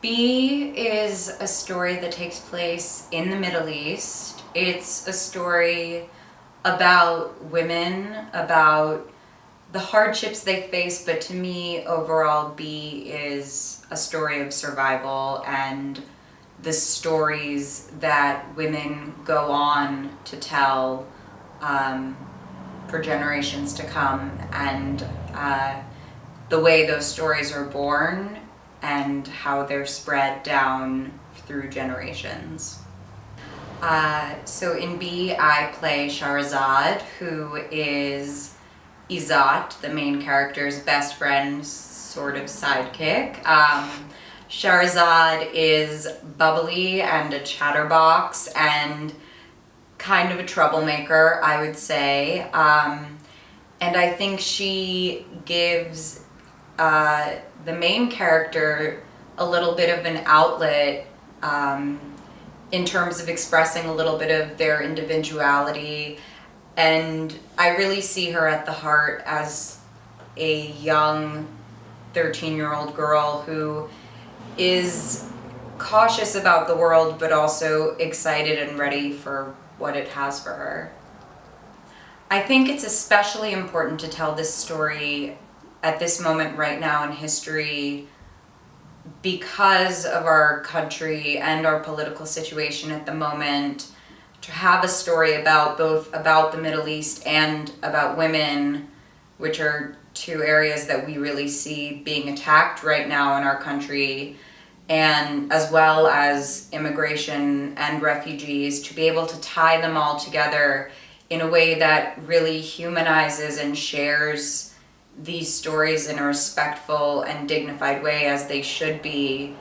B is a story that takes place in the Middle East. It's a story about women, about the hardships they face, but to me, overall, B is a story of survival and the stories that women go on to tell for generations to come, and the way those stories are born and how they're spread down through generations. So in B, I play Shahrazad, who is Izzat, the main character's best friend, sort of sidekick. Shahrazad is bubbly and a chatterbox and kind of a troublemaker, I would say. And I think she gives the main character a little bit of an outlet in terms of expressing a little bit of their individuality. And I really see her at the heart as a young 13-year-old girl who is cautious about the world, but also excited and ready for what it has for her. I think it's especially important to tell this story at this moment right now in history because of our country and our political situation at the moment. To have a story about both about the Middle East and about women, which are two areas that we really see being attacked right now in our country, and as well as immigration and refugees, to be able to tie them all together in a way that really humanizes and shares these stories in a respectful and dignified way as they should be.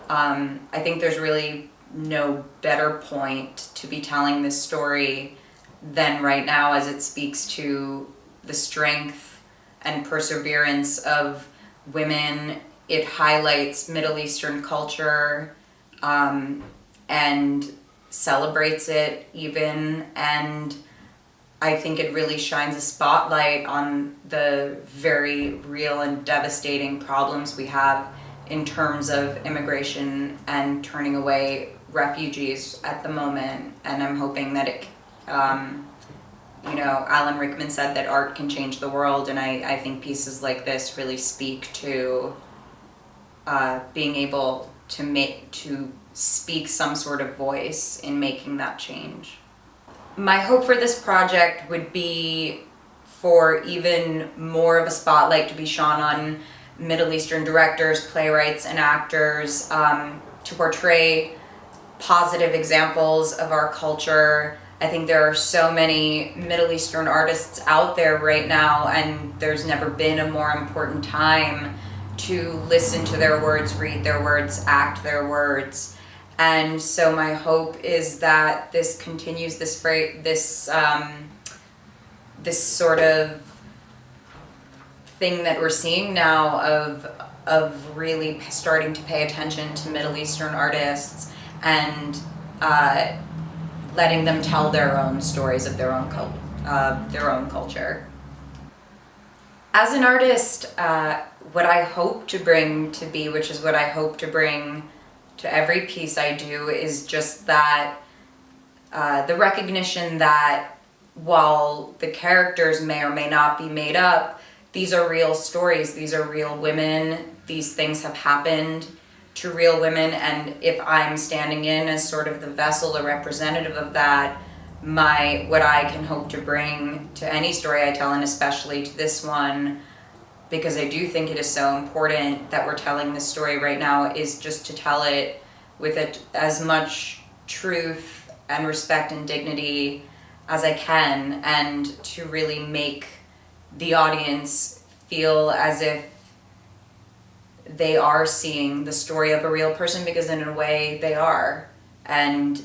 I think there's really no better point to be telling this story than right now, as it speaks to the strength and perseverance of women. It highlights Middle Eastern culture and celebrates it even, and I think it really shines a spotlight on the very real and devastating problems we have in terms of immigration and turning away refugees at the moment. And I'm hoping that it, Alan Rickman said that art can change the world, and I think pieces like this really speak to being able to speak some sort of voice in making that change. My hope for this project would be for even more of a spotlight to be shone on Middle Eastern directors, playwrights, and actors to portray positive examples of our culture. I think there are so many Middle Eastern artists out there right now, and there's never been a more important time to listen to their words, read their words, act their words. And so my hope is that this continues this sort of thing that we're seeing now of really starting to pay attention to Middle Eastern artists and letting them tell their own stories of their own culture. As an artist, what I hope to bring to be, which is what I hope to bring to every piece I do, is just that the recognition that while the characters may or may not be made up, these are real stories, these are real women, these things have happened to real women, and if I'm standing in as sort of the vessel, a representative of that, what I can hope to bring to any story I tell, and especially to this one, because I do think it is so important that we're telling this story right now, is just to tell it with as much truth and respect and dignity as I can, and to really make the audience feel as if they are seeing the story of a real person, because in a way they are. And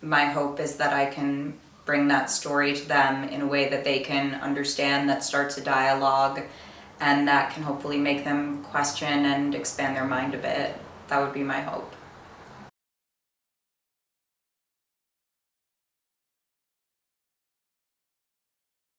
my hope is that I can bring that story to them in a way that they can understand, that starts a dialogue, and that can hopefully make them question and expand their mind a bit. That would be my hope.